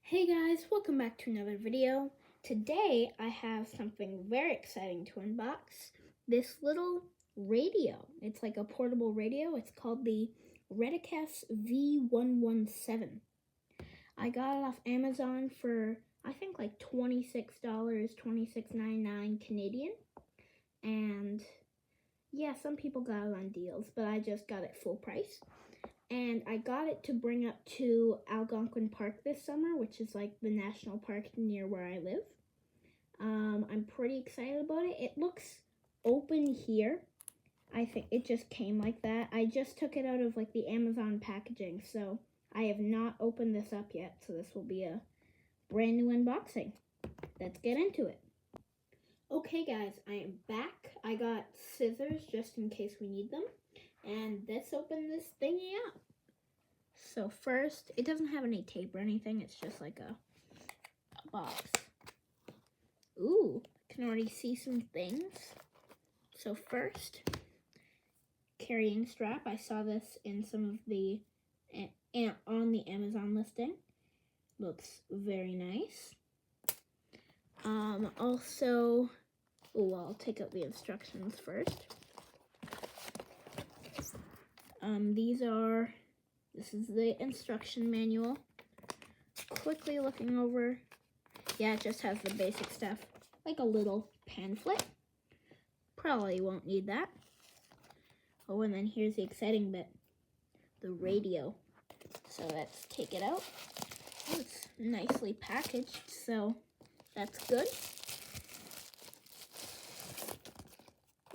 Hey guys, welcome back to another video. Today I have something very exciting to unbox. This little radio. It's like a portable radio. It's called the Retekess V117. I got it off Amazon for I think like $26, $26.99 Canadian. And yeah, some people got it on deals, but I just got it full price. And I got it to bring up to Algonquin Park this summer, which is like the national park near where I live. I'm pretty excited about it. It looks open here. I think it just came like that. I just took it out of like the Amazon packaging, so I have not opened this up yet. So this will be a brand new unboxing. Let's get into it. Okay guys, I am back. I got scissors just in case we need them. And let's open this thingy up. So first, it doesn't have any tape or anything. It's just like a box. Ooh, I can already see some things. So first, carrying strap. I saw this in some of the, on the Amazon listing. Looks very nice. Also, I'll take out the instructions first. This is the instruction manual. Quickly looking over, yeah, it just has the basic stuff, like a little pamphlet. Probably won't need that. Oh, and then here's the exciting bit, the radio. So let's take it out. Oh, it's nicely packaged, so that's good.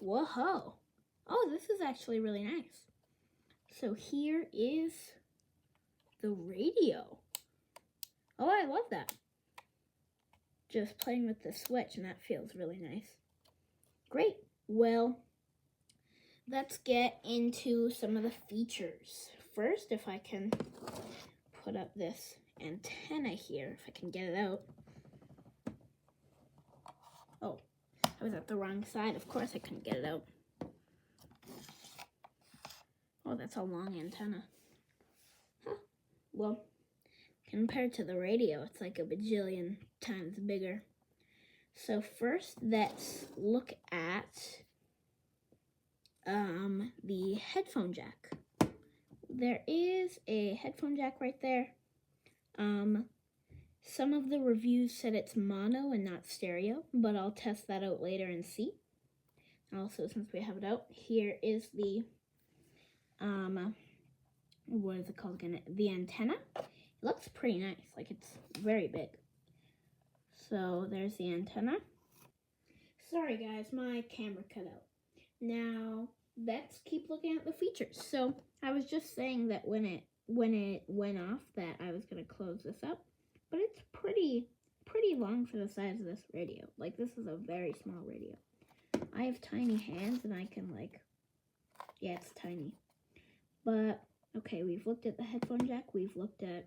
Whoa! Oh, this is actually really nice. So here is the radio. Oh, I love that. Just playing with the switch, and that feels really nice. Great. Well, let's get into some of the features. First, if I can put up this antenna here, if I can get it out. Oh, I was at the wrong side. Of course I couldn't get it out. Oh, that's a long antenna. Huh. Well, compared to the radio, it's like a bajillion times bigger. So first, let's look at the headphone jack. There is a headphone jack right there. Some of the reviews said it's mono and not stereo, but I'll test that out later and see. Also, since we have it out, here is the what is it called again? The antenna. It looks pretty nice, like it's very big. So there's the antenna. Sorry guys, my camera cut out. Now let's keep looking at the features. So I was just saying that when it went off that I was gonna close this up, but it's pretty long for the size of this radio. Like this is a very small radio. I have tiny hands and I can yeah, it's tiny. But, okay, we've looked at the headphone jack. We've looked at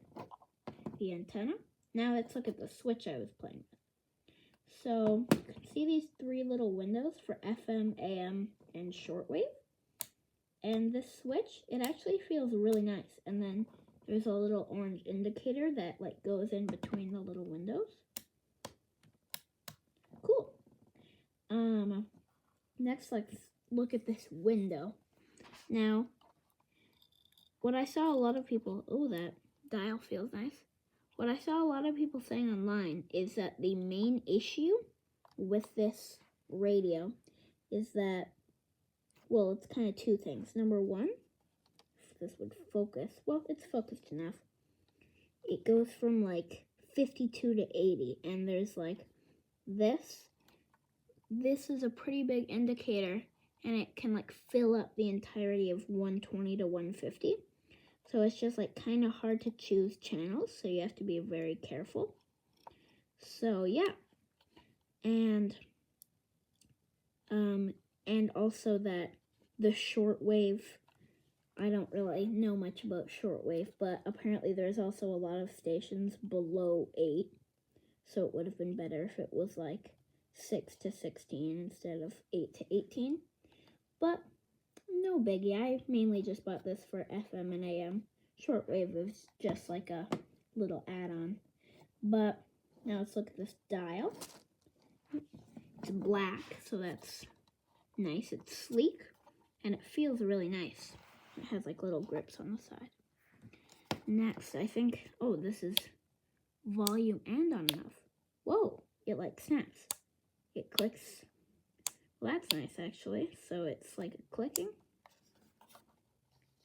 the antenna. Now let's look at the switch I was playing with. So, you can see these three little windows for FM, AM, and shortwave. And this switch, it actually feels really nice. And then there's a little orange indicator that, goes in between the little windows. Cool. Next, let's look at this window. Now, what I saw a lot of people, that dial feels nice. What I saw a lot of people saying online is that the main issue with this radio is that, it's kind of two things. Number one, if this would focus, it's focused enough. It goes from 52 to 80, and there's this. This is a pretty big indicator, and it can fill up the entirety of 120 to 150. So it's just kind of hard to choose channels, so you have to be very careful. So yeah. And also that the shortwave, I don't really know much about shortwave, but apparently there's also a lot of stations below 8. So it would have been better if it was 6 to 16 instead of 8 to 18. But no biggie. I mainly just bought this for FM and AM. Shortwave is just like a little add-on. But now let's look at this dial. It's black, so that's nice. It's sleek, and it feels really nice. It has like little grips on the side. Next, I think, oh, this is volume and on and off. Whoa, it like snaps. It clicks. Well, that's nice actually. So it's like a clicking.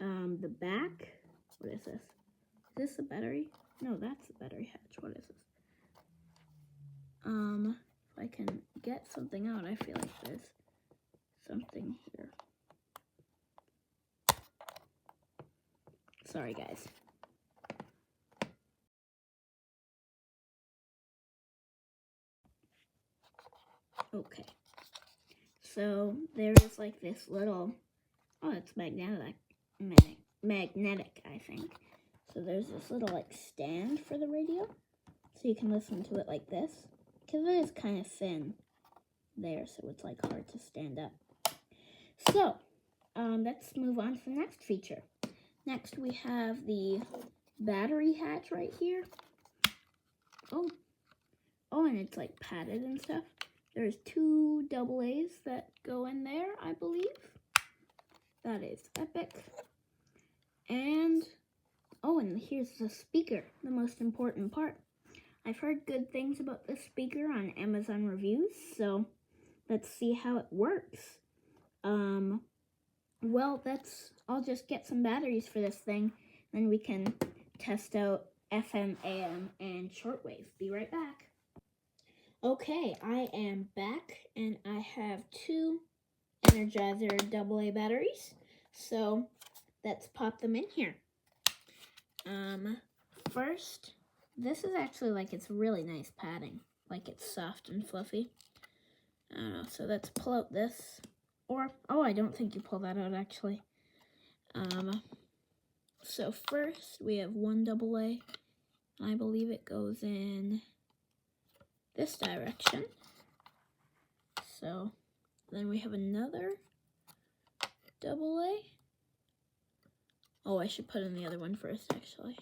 The back, what is this? Is this the battery? No, that's the battery hatch. What is this? If I can get something out, I feel like there's something here. Sorry, guys. Okay. So there is like this little, oh, it's magnetic, I think. So there's this little like stand for the radio, so you can listen to it like this, because it is kind of thin there, so it's like hard to stand up. So let's move on to the next feature. Next we have the battery hatch right here. Oh, and it's like padded and stuff. There's 2 AA's that go in there, I believe. That is epic. And, oh, and here's the speaker, the most important part. I've heard good things about this speaker on Amazon reviews, so let's see how it works. Well, I'll just get some batteries for this thing, then we can test out FM, AM, and shortwave. Be right back. Okay, I am back, and I have 2 Energizer AA batteries, so let's pop them in here. First, this is actually like, it's really nice padding, like it's soft and fluffy. I don't know, so let's pull out this, or, oh, I don't think you pull that out actually. So first we have 1 AA, and I believe it goes in this direction. So then we have another AA. Oh, I should put in the other one first actually.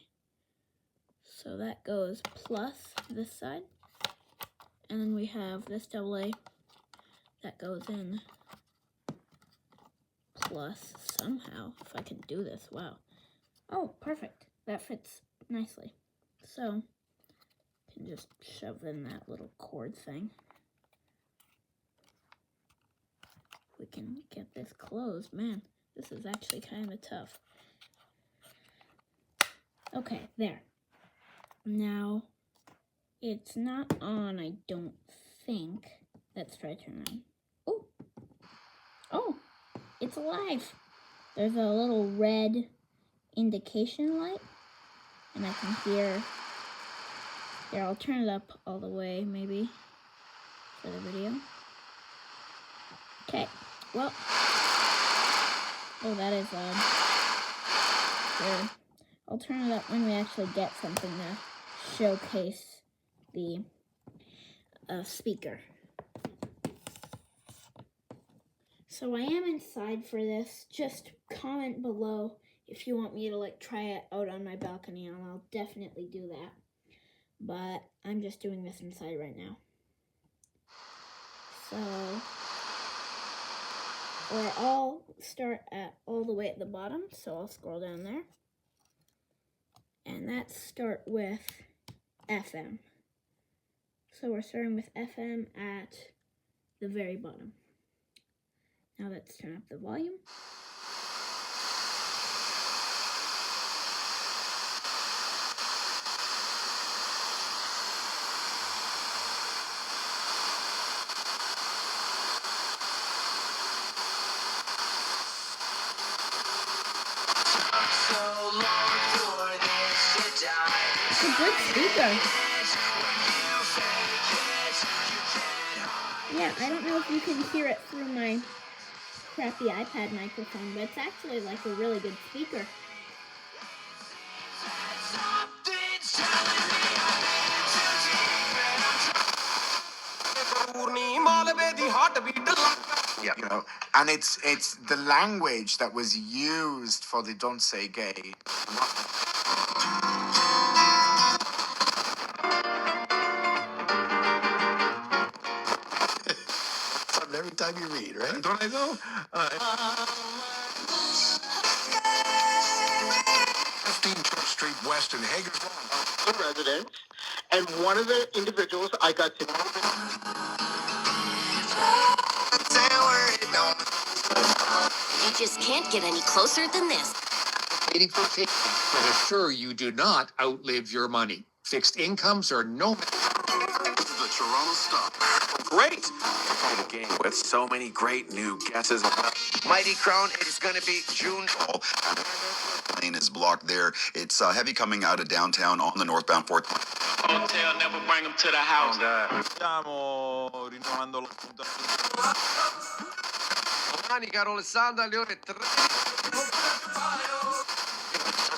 So that goes plus this side. And then we have this AA that goes in plus somehow, if I can do this, wow. Oh, perfect, that fits nicely. So, can just shove in that little cord thing. If we can get this closed, man, this is actually kind of tough. Okay, there. Now, it's not on, I don't think. Let's try to turn it on. Oh, it's alive. There's a little red indication light, and I can hear. Here, I'll turn it up all the way, maybe, for the video. Okay, well, oh, that is loud. Here, I'll turn it up when we actually get something to showcase the speaker. So I am inside for this. Just comment below if you want me to like try it out on my balcony, and I'll definitely do that. But I'm just doing this inside right now. So, or I'll start at all the way at the bottom, so I'll scroll down there. And let's start with FM. So we're starting with FM at the very bottom. Now let's turn up the volume. It's a good speaker. Yeah, I don't know if you can hear it through my crappy iPad microphone, but it's actually like a really good speaker. Yeah, you know, and it's the language that was used for the Don't Say Gay. time you read, right? Don't I know? 15 Church Street West in Hagerstown. The residents, and one of the individuals I got to know. You just can't get any closer than this. Waiting for but assure you do not outlive your money. Fixed incomes are no. The Toronto Star. Great! The game with so many great new guesses. Mighty Crown is going to be June. Lane is blocked there. It's heavy coming out of downtown on the northbound 4th. Hotel never bring them to the house.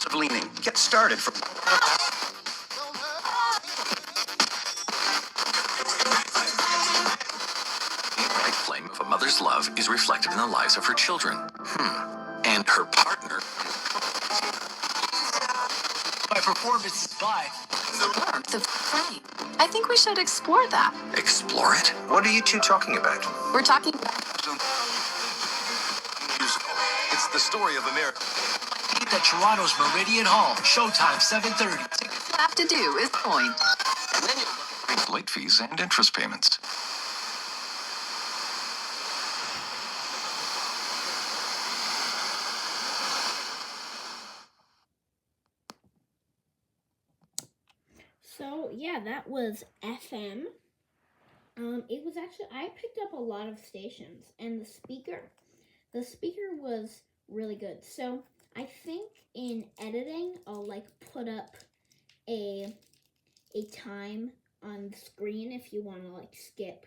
Of leaning. Get started from. The bright flame of a mother's love is reflected in the lives of her children. And her partner. My performance is by. The right. I think we should explore that. Explore it? What are you two talking about? We're talking. It's the story of America. At Toronto's Meridian Hall. Showtime 7:30. All you have to do is point. And then you'll look at late fees and interest payments. So yeah, that was FM. It was actually, I picked up a lot of stations, and the speaker was really good. So I think in editing, I'll like put up a time on the screen if you want to like skip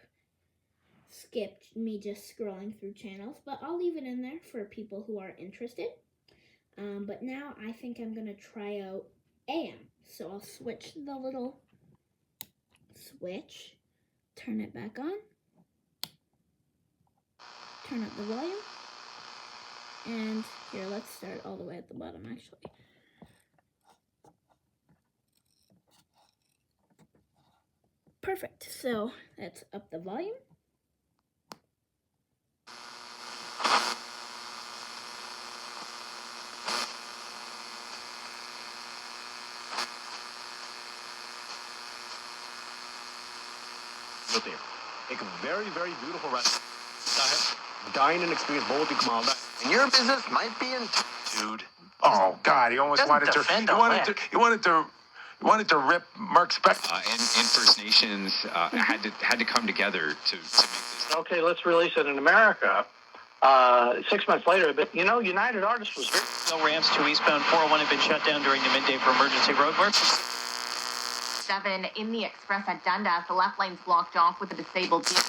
me just scrolling through channels, but I'll leave it in there for people who are interested. But now I think I'm gonna try out AM. So I'll switch the little switch, turn it back on, turn up the volume, and here, let's start all the way at the bottom actually. Perfect, so that's up the volume. There. Make a very, very beautiful restaurant. Dine and experience both the Kamalda. And your business might be in. Dude. Oh God, he almost wanted to. He wanted to rip Mark Spector. And First Nations had to come together to make this. Okay, let's release it in America. 6 months later, but you know, United Artists was very. No ramps to eastbound 401 have been shut down during the midday for emergency roadwork. 7 in the express at Dundas. The left lane's blocked off with a disabled vehicle.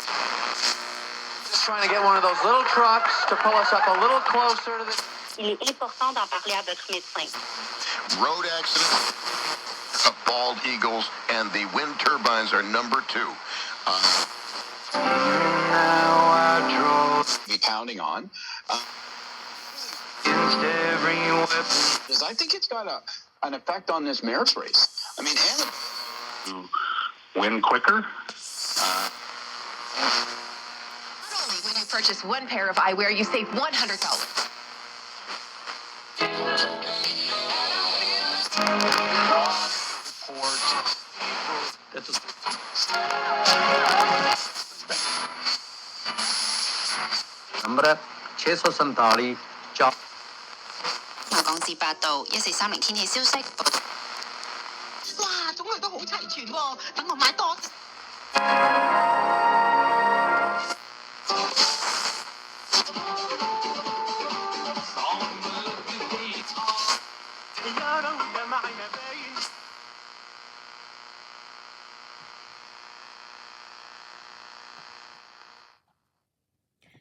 Just trying to get one of those little trucks to pull us up a little closer to the. Il est important d'en parler à votre médecin. Road accidents, bald eagles, and the wind turbines are number 2. Be pounding on. Because I think it's got an effect on this marriage race. I mean, To win quicker. Not only when you purchase one pair of eyewear, you save $100. Number 647. 香港至8度，1430天氣消息。哇，種類都好齊全喎，等我買多。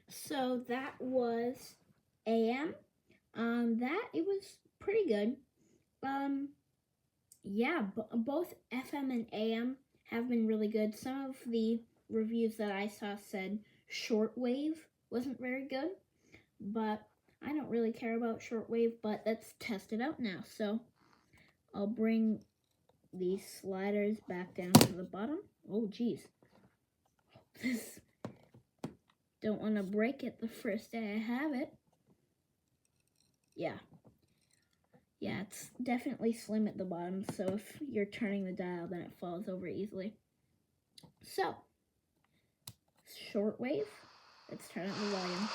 So that was AM. It was pretty good. Yeah, both FM and AM have been really good. Some of the reviews that I saw said shortwave wasn't very good, but I don't really care about shortwave, but let's test it out now. So I'll bring these sliders back down to the bottom. Oh, geez. Don't want to break it the first day I have it. Yeah, it's definitely slim at the bottom, so if you're turning the dial, then it falls over easily. So, shortwave, let's turn up the volume.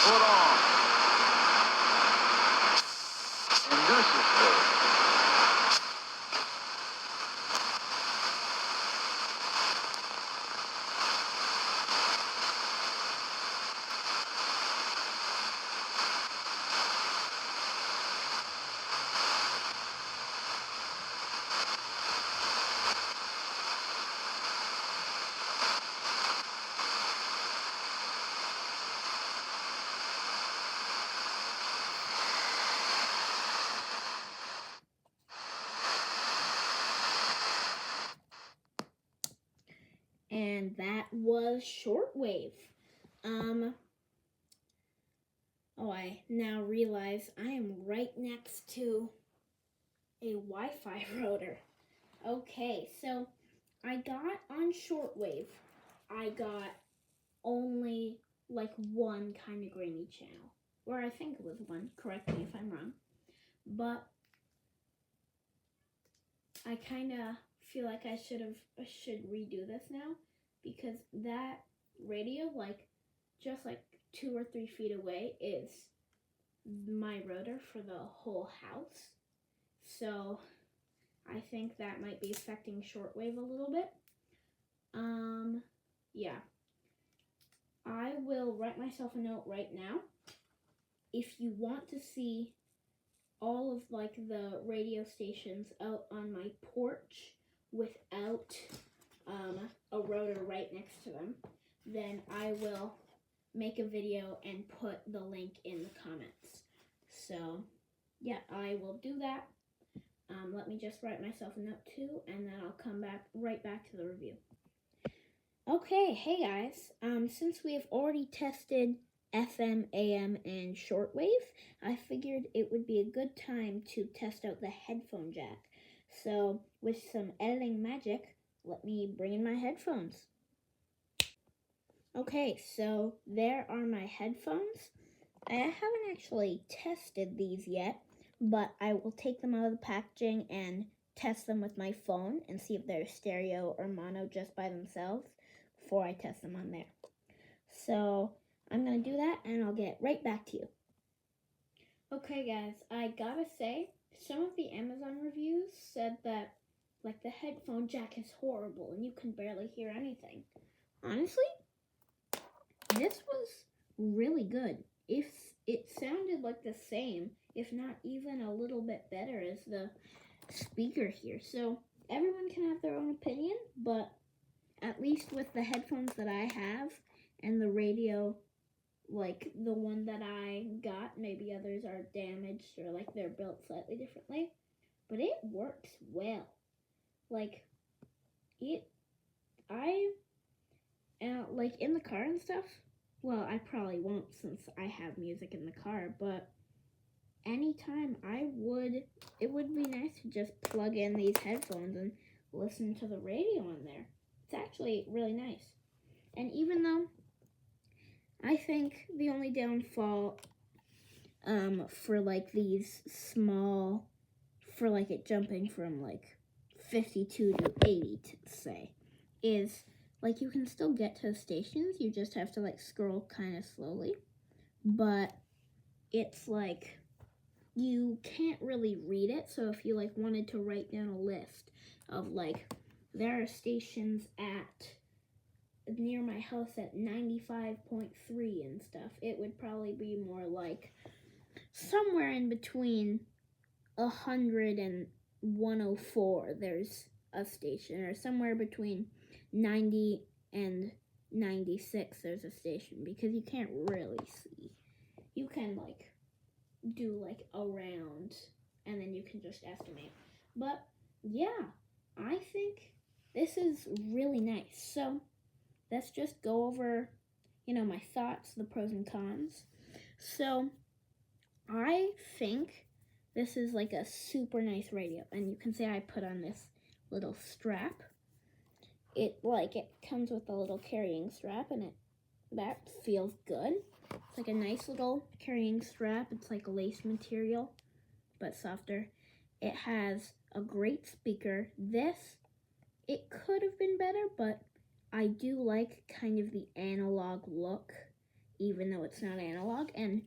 Put on. Induces her. And that was shortwave. Oh, I now realize I am right next to a Wi-Fi router. Okay, so I got on shortwave, I got only like one kind of grainy channel. Or I think it was one, correct me if I'm wrong. But I kind of feel like I should redo this now, because that radio, like just like 2 or 3 feet away, is my router for the whole house. So I think that might be affecting shortwave a little bit. Yeah. I will write myself a note right now. If you want to see all of like the radio stations out on my porch without a router right next to them, then I will make a video and put the link in the comments. So yeah, I will do that. Let me just write myself a note too, and then I'll come right back to the review. Okay, hey guys, since we have already tested FM, AM, and shortwave, I figured it would be a good time to test out the headphone jack. So, with some editing magic, let me bring in my headphones. Okay, so there are my headphones. I haven't actually tested these yet, but I will take them out of the packaging and test them with my phone and see if they're stereo or mono just by themselves before I test them on there. So I'm going to do that and I'll get right back to you. Okay guys, I gotta say, some of the Amazon reviews said that like the headphone jack is horrible and you can barely hear anything. Honestly, this was really good. If it sounded like the same, if not even a little bit better as the speaker here. So everyone can have their own opinion, but at least with the headphones that I have and the radio, like the one that I got, maybe others are damaged or like they're built slightly differently, but it works well. Like like in the car and stuff, well, I probably won't since I have music in the car, but anytime it would be nice to just plug in these headphones and listen to the radio on there. It's actually really nice. And even though I think the only downfall for like these small for like it jumping from like 52 to 80, to say, is like you can still get to the stations, you just have to like scroll kind of slowly, but it's like you can't really read it. So if you like wanted to write down a list of like there are stations at near my house at 95.3 and stuff, it would probably be more like somewhere in between 100 and 104 there's a station, or somewhere between 90 and 96 there's a station, because you can't really see. You can like do like around and then you can just estimate. But yeah, I think this is really nice. So let's just go over, my thoughts, the pros and cons. So I think this is like a super nice radio, and you can see I put on this little strap. It comes with a little carrying strap, and that feels good. It's like a nice little carrying strap. It's like lace material, but softer. It has a great speaker. It could have been better, but I do like kind of the analog look, even though it's not analog. And,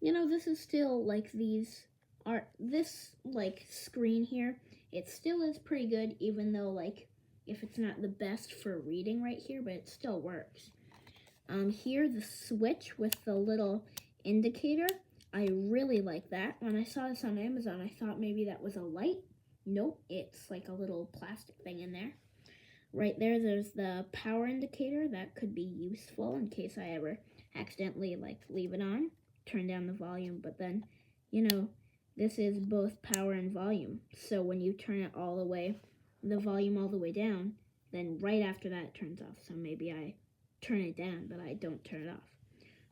this is still like this like screen here, it still is pretty good, even though like if it's not the best for reading right here, but it still works. Here, the switch with the little indicator, I really like that. When I saw this on Amazon, I thought maybe that was a light. Nope, it's like a little plastic thing in there. Right there's the power indicator. That could be useful in case I ever accidentally like leave it on, turn down the volume, but then, this is both power and volume. So when you turn it all the way, the volume all the way down, then right after that it turns off. So maybe I turn it down, but I don't turn it off.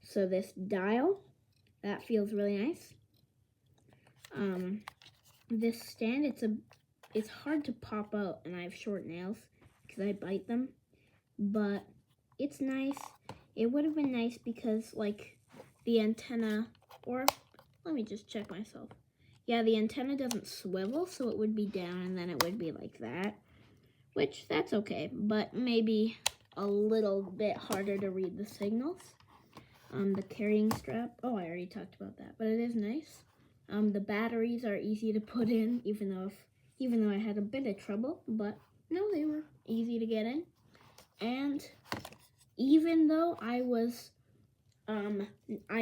So this dial, that feels really nice. This stand, it's hard to pop out, and I have short nails because I bite them, but it's nice. It would have been nice because like the antenna, or let me just check myself. Yeah, the antenna doesn't swivel, so it would be down and then it would be like that, which that's okay, but maybe a little bit harder to read the signals. The carrying strap, oh, I already talked about that, but it is nice. The batteries are easy to put in, even though I had a bit of trouble, but no, they were easy to get in. And even though I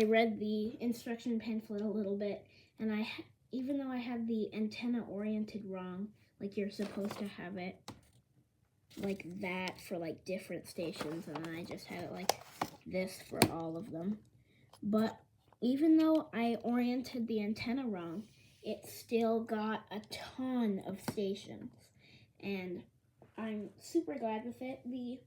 read the instruction pamphlet a little bit, and even though I had the antenna oriented wrong, like you're supposed to have it like that for like different stations, and then I just had it like this for all of them. But even though I oriented the antenna wrong, it still got a ton of stations, and I'm super glad with it. The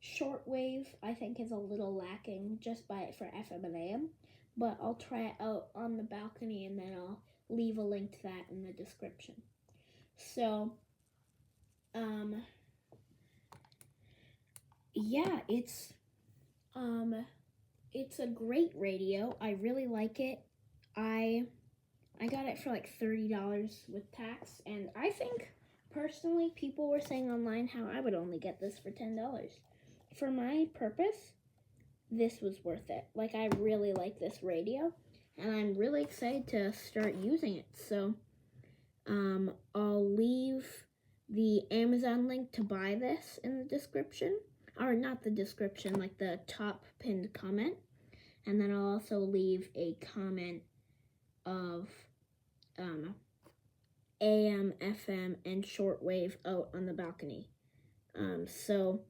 shortwave I think is a little lacking just by it for FM and AM, but I'll try it out on the balcony, and then I'll leave a link to that in the description. So yeah, it's a great radio. I really like it. I got it for like $30 with tax, and I think personally people were saying online how I would only get this for $10. For my purpose, this was worth it. Like, I really like this radio, and I'm really excited to start using it. So I'll leave the Amazon link to buy this in the description, or not the description, like the top pinned comment. And then I'll also leave a comment of AM, FM, and shortwave out on the balcony. So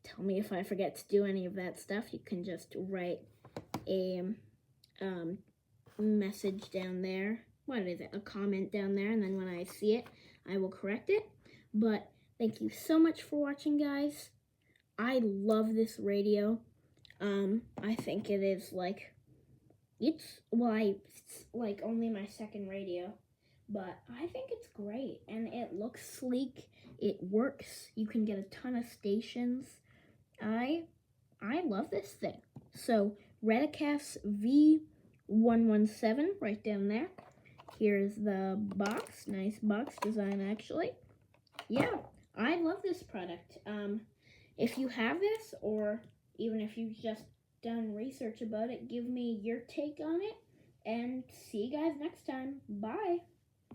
tell me if I forget to do any of that stuff. You can just write a message down there. What is it? A comment down there, and then when I see it, I will correct it. But thank you so much for watching, guys. I love this radio. I think it is it's like only my second radio, but I think it's great, and it looks sleek. It works. You can get a ton of stations. I love this thing. So Retekess V117 right down there. Here's the box. Nice box design, actually. Yeah, I love this product. If you have this, or even if you've just done research about it, give me your take on it. And see you guys next time. Bye.